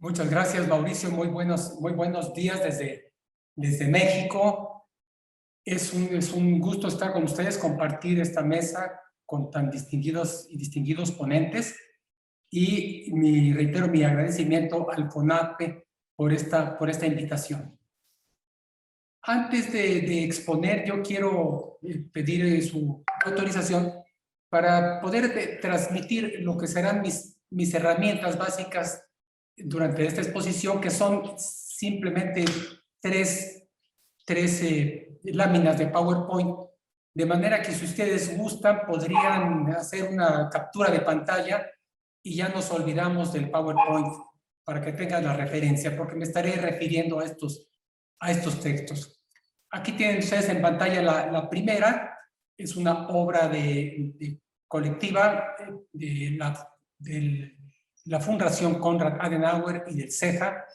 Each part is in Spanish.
Muchas gracias, Mauricio. Muy buenos días desde México. Es un gusto estar con ustedes, compartir esta mesa con tan distinguidos ponentes. Y reitero mi agradecimiento al CONAPE por esta invitación. Antes de exponer, yo quiero pedir su autorización para poder transmitir lo que serán mis herramientas básicas durante esta exposición, que son simplemente tres láminas de PowerPoint, de manera que si ustedes gustan podrían hacer una captura de pantalla y ya nos olvidamos del PowerPoint para que tengan la referencia, porque me estaré refiriendo a estos textos. Aquí tienen ustedes en pantalla la primera, es una obra colectiva de la Fundación Konrad Adenauer y del CEJA,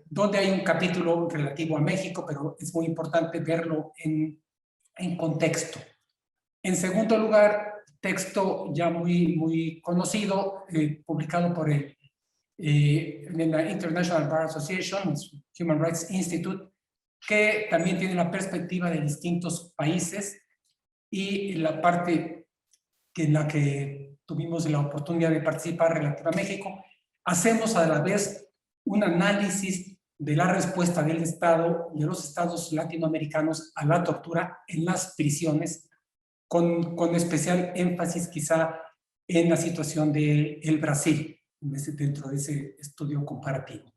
donde hay un capítulo relativo a México, pero es muy importante verlo en contexto. En segundo lugar, texto ya muy conocido, publicado por la International Bar Association, Human Rights Institute, que también tiene la perspectiva de distintos países, y la parte en la que tuvimos la oportunidad de participar relativa a México, hacemos a la vez un análisis de la respuesta del Estado, de los estados latinoamericanos a la tortura en las prisiones, con especial énfasis quizá en la situación del Brasil, dentro de ese estudio comparativo.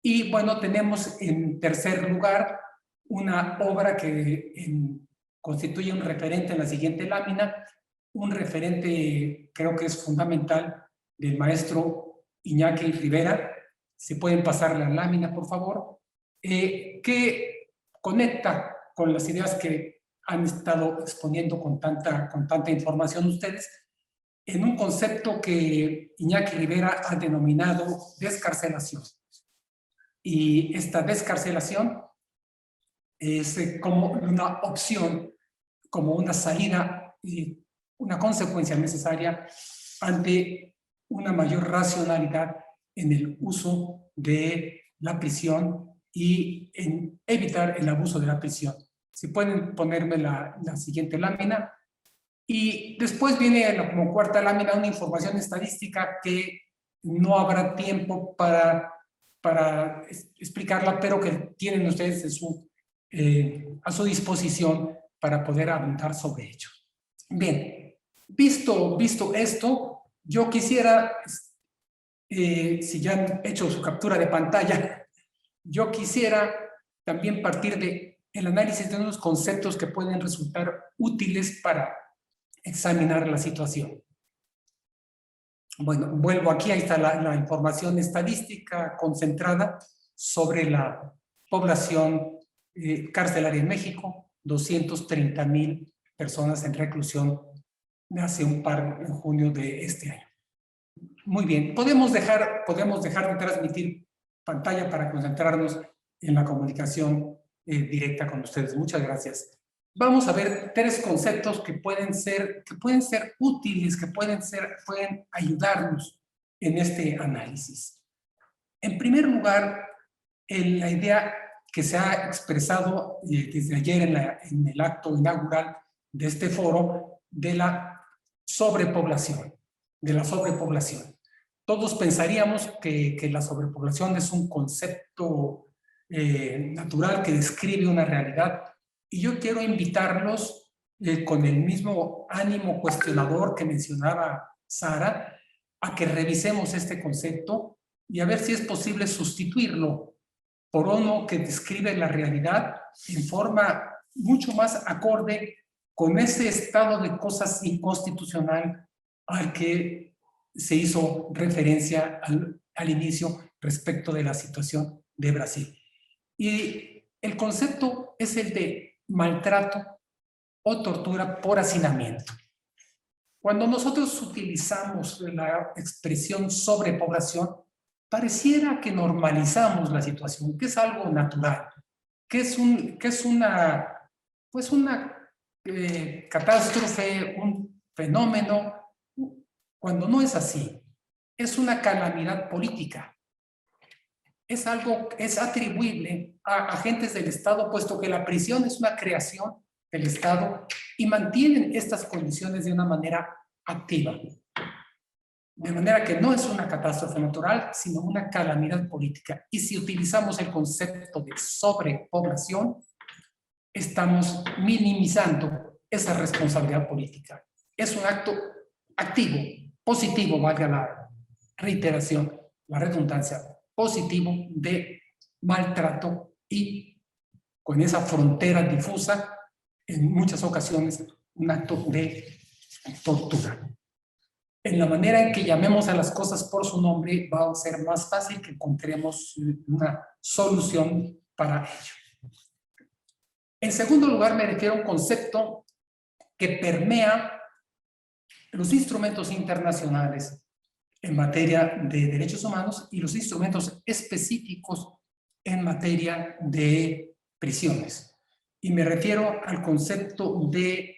Y bueno, tenemos en tercer lugar una obra que constituye un referente en la siguiente lámina, un referente creo que es fundamental del maestro Iñaki Rivera. Si pueden pasar la lámina, por favor, que conecta con las ideas que han estado exponiendo con tanta información ustedes, en un concepto que Iñaki Rivera ha denominado descarcelación. Y esta descarcelación es como una opción, como una salida y una consecuencia necesaria ante una mayor racionalidad en el uso de la prisión y en evitar el abuso de la prisión. Si pueden ponerme la siguiente lámina. Y después viene como cuarta lámina una información estadística que no habrá tiempo para explicarla, pero que tienen ustedes a su disposición para poder abundar sobre ello. Bien, visto esto, yo quisiera, si ya han hecho su captura de pantalla, yo quisiera también partir del análisis de unos conceptos que pueden resultar útiles para examinar la situación. Bueno, vuelvo aquí, ahí está la información estadística concentrada sobre la población carcelaria en México, 230,000 personas en reclusión hace en junio de este año. Muy bien, podemos dejar de transmitir pantalla para concentrarnos en la comunicación directa con ustedes. Muchas gracias. Vamos a ver tres conceptos que pueden ser útiles, que pueden ayudarnos en este análisis. En primer lugar, la idea que se ha expresado desde ayer en el acto inaugural de este foro de la sobrepoblación. Todos pensaríamos que la sobrepoblación es un concepto natural que describe una realidad. Y yo quiero invitarlos con el mismo ánimo cuestionador que mencionaba Sara, a que revisemos este concepto y a ver si es posible sustituirlo por uno que describe la realidad en forma mucho más acorde con ese estado de cosas inconstitucional al que se hizo referencia al inicio respecto de la situación de Brasil. Y el concepto es el de maltrato o tortura por hacinamiento. Cuando nosotros utilizamos la expresión sobrepoblación, pareciera que normalizamos la situación, que es algo natural, que es una catástrofe, un fenómeno, cuando no es así. Es una calamidad política, es atribuible a agentes del Estado, puesto que la prisión es una creación del Estado y mantienen estas condiciones de una manera activa. De manera que no es una catástrofe natural, sino una calamidad política. Y si utilizamos el concepto de sobrepoblación, estamos minimizando esa responsabilidad política. Es un acto activo, positivo, valga la reiteración, la redundancia, positivo de maltrato y con esa frontera difusa, en muchas ocasiones, un acto de tortura. En la manera en que llamemos a las cosas por su nombre, va a ser más fácil que encontremos una solución para ello. En segundo lugar, me refiero a un concepto que permea los instrumentos internacionales en materia de derechos humanos y los instrumentos específicos en materia de prisiones. Y me refiero al concepto de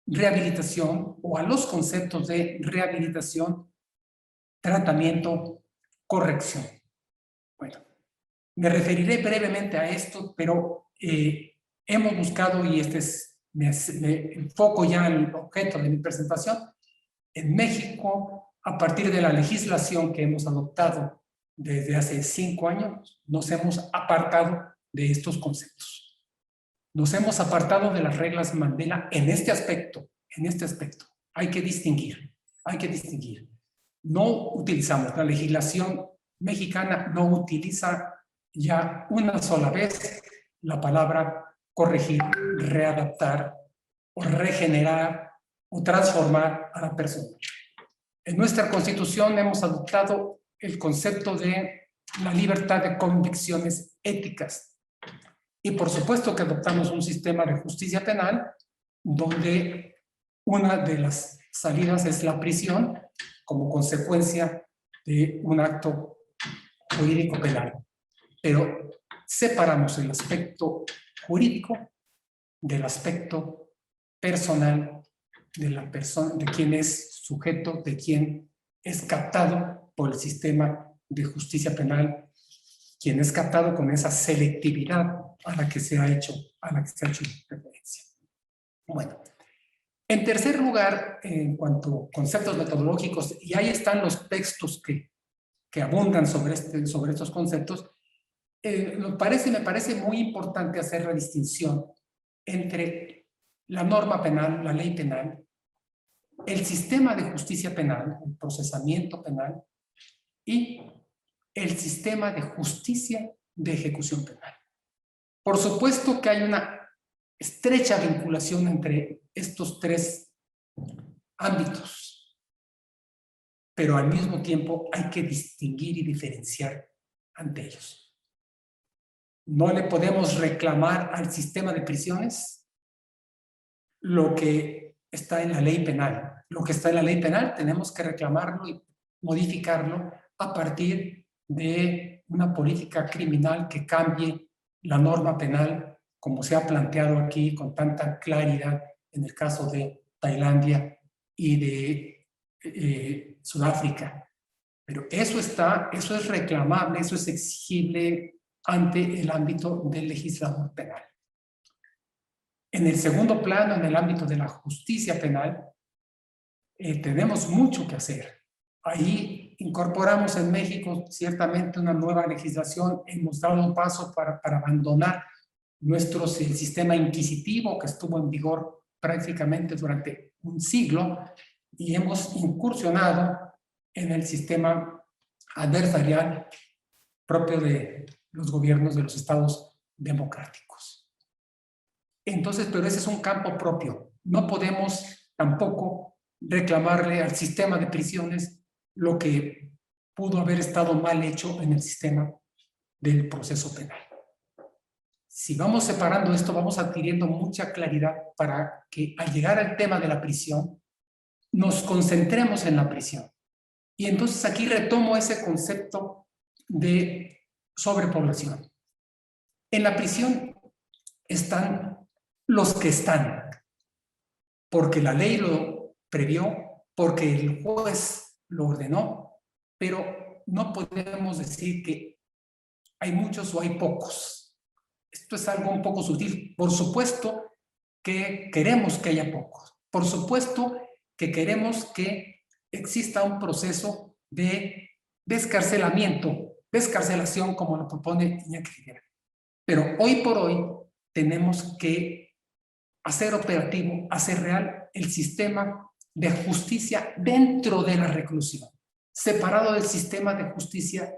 rehabilitación o a los conceptos de rehabilitación, tratamiento, corrección. Bueno, me referiré brevemente a esto, pero hemos buscado, y me enfoco ya en el objeto de mi presentación, en México, a partir de la legislación que hemos adoptado desde hace 5 años, nos hemos apartado de estos conceptos. Nos hemos apartado de las reglas Mandela en este aspecto, Hay que distinguir. No utilizamos, la legislación mexicana no utiliza ya una sola vez la palabra corregir, readaptar o regenerar o transformar a la persona. En nuestra Constitución hemos adoptado el concepto de la libertad de convicciones éticas. Y por supuesto que adoptamos un sistema de justicia penal donde una de las salidas es la prisión como consecuencia de un acto jurídico penal. Pero separamos el aspecto jurídico del aspecto personal de la persona, de quien es sujeto, de quien es captado por el sistema de justicia penal, quien es captado con esa selectividad a la que se ha hecho referencia. Bueno, en tercer lugar, en cuanto a conceptos metodológicos, y ahí están los textos que abundan sobre estos conceptos, me parece muy importante hacer la distinción entre la norma penal, la ley penal, el sistema de justicia penal, el procesamiento penal, y el sistema de justicia de ejecución penal. Por supuesto que hay una estrecha vinculación entre estos tres ámbitos, pero al mismo tiempo hay que distinguir y diferenciar ante ellos. No le podemos reclamar al sistema de prisiones lo que está en la ley penal. Lo que está en la ley penal tenemos que reclamarlo y modificarlo a partir de una política criminal que cambie la norma penal, como se ha planteado aquí con tanta claridad en el caso de Tailandia y de Sudáfrica. Pero eso es reclamable, eso es exigible ante el ámbito del legislador penal. En el segundo plano, en el ámbito de la justicia penal, tenemos mucho que hacer. Ahí incorporamos en México ciertamente una nueva legislación, hemos dado un paso para abandonar el sistema inquisitivo que estuvo en vigor prácticamente durante un siglo y hemos incursionado en el sistema adversarial propio de los gobiernos de los estados democráticos. Entonces, pero ese es un campo propio. No podemos tampoco reclamarle al sistema de prisiones lo que pudo haber estado mal hecho en el sistema del proceso penal. Si vamos separando esto, vamos adquiriendo mucha claridad para que al llegar al tema de la prisión, nos concentremos en la prisión. Y entonces aquí retomo ese concepto de sobrepoblación. En la prisión están los que están, porque la ley lo previó, porque el juez lo ordenó, pero no podemos decir que hay muchos o hay pocos. Esto es algo un poco sutil. Por supuesto que queremos que haya pocos. Por supuesto que queremos que exista un proceso de descarcelación, como lo propone Iñaki Rivera. Pero hoy por hoy tenemos que hacer operativo, hacer real el sistema de justicia dentro de la reclusión, separado del sistema de justicia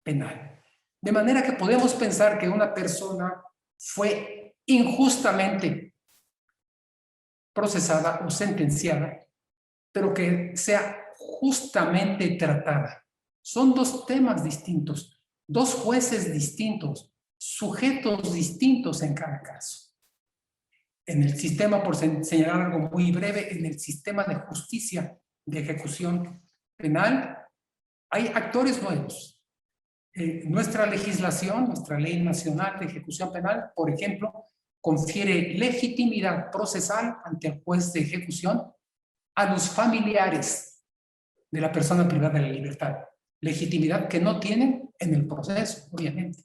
penal. De manera que podemos pensar que una persona fue injustamente procesada o sentenciada, pero que sea justamente tratada. Son dos temas distintos, dos jueces distintos, sujetos distintos en cada caso. En el sistema, por señalar algo muy breve, en el sistema de justicia de ejecución penal, hay actores nuevos. Nuestra legislación, nuestra Ley Nacional de Ejecución Penal, por ejemplo, confiere legitimidad procesal ante el juez de ejecución a los familiares de la persona privada de la libertad. Legitimidad que no tienen en el proceso, obviamente.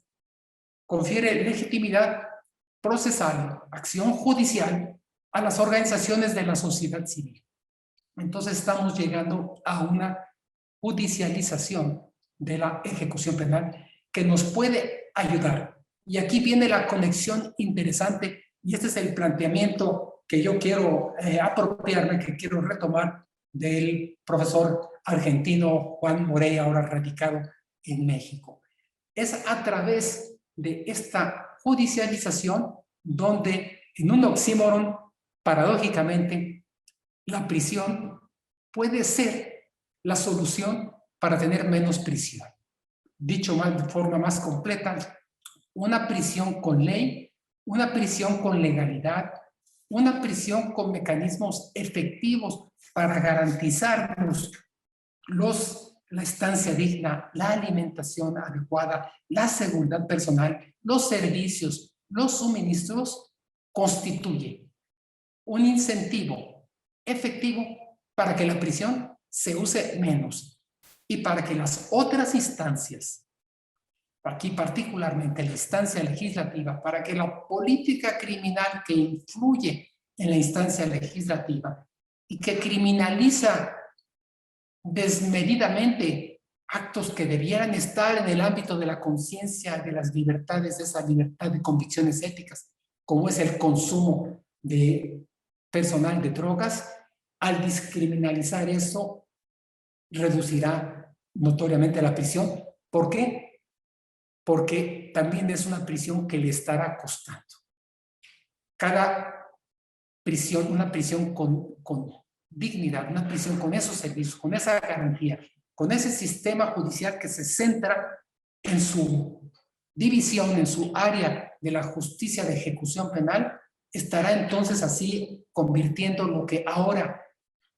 Confiere legitimidad procesal, acción judicial, a las organizaciones de la sociedad civil. Entonces estamos llegando a una judicialización de la ejecución penal que nos puede ayudar. Y aquí viene la conexión interesante, y este es el planteamiento que yo quiero apropiarme, que quiero retomar del profesor argentino Juan Morey, ahora radicado en México. Es a través de esta judicialización donde, en un oxímoron, paradójicamente, la prisión puede ser la solución para tener menos prisión. Dicho de forma más completa, una prisión con ley, una prisión con legalidad, una prisión con mecanismos efectivos para garantizarnos la estancia digna, la alimentación adecuada, la seguridad personal, los servicios, los suministros, constituye un incentivo efectivo para que la prisión se use menos y para que las otras instancias, aquí particularmente la instancia legislativa, para que la política criminal que influye en la instancia legislativa y que criminaliza desmedidamente actos que debieran estar en el ámbito de la conciencia, de las libertades, de esa libertad de convicciones éticas, como es el consumo de personal de drogas, al descriminalizar eso, reducirá notoriamente la prisión. ¿Por qué? Porque también es una prisión que le estará costando. Cada prisión, una prisión con dignidad, una prisión con esos servicios, con esa garantía, con ese sistema judicial que se centra en su división, en su área de la justicia de ejecución penal, estará entonces así convirtiendo lo que ahora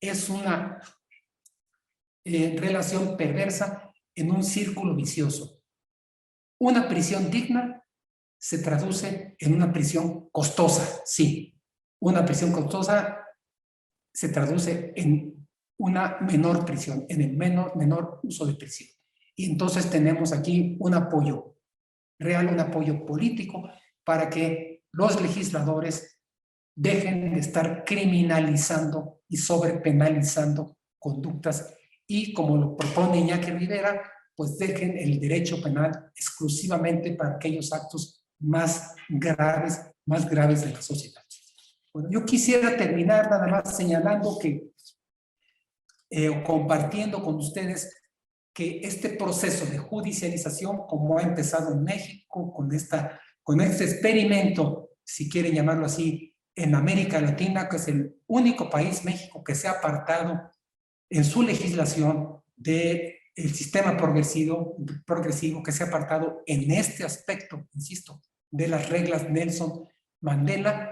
es una relación perversa en un círculo vicioso. Una prisión digna se traduce en una prisión costosa, sí. Una prisión costosa se traduce en una menor prisión, en el menor uso de prisión. Y entonces tenemos aquí un apoyo real, un apoyo político para que los legisladores dejen de estar criminalizando y sobrepenalizando conductas y, como lo propone Iñaki Rivera, pues dejen el derecho penal exclusivamente para aquellos actos más graves de la sociedad. Bueno, yo quisiera terminar nada más señalando que, compartiendo con ustedes que este proceso de judicialización, como ha empezado en México, con este experimento, si quieren llamarlo así, en América Latina, que es el único país, México, que se ha apartado en su legislación del sistema progresivo, que se ha apartado en este aspecto, insisto, de las reglas Nelson Mandela,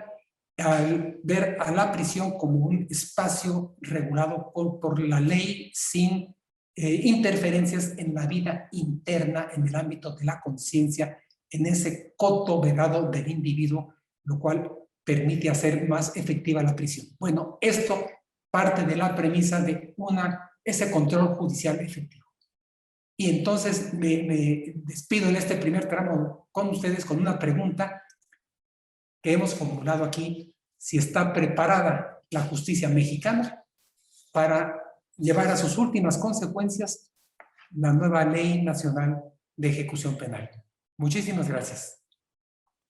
al ver a la prisión como un espacio regulado por la ley sin interferencias en la vida interna, en el ámbito de la conciencia, en ese coto vedado del individuo, lo cual permite hacer más efectiva la prisión. Bueno, esto parte de la premisa de ese control judicial efectivo. Y entonces me despido en este primer tramo con ustedes con una pregunta que hemos formulado aquí: si está preparada la justicia mexicana para llevar a sus últimas consecuencias la nueva Ley Nacional de Ejecución Penal. Muchísimas gracias.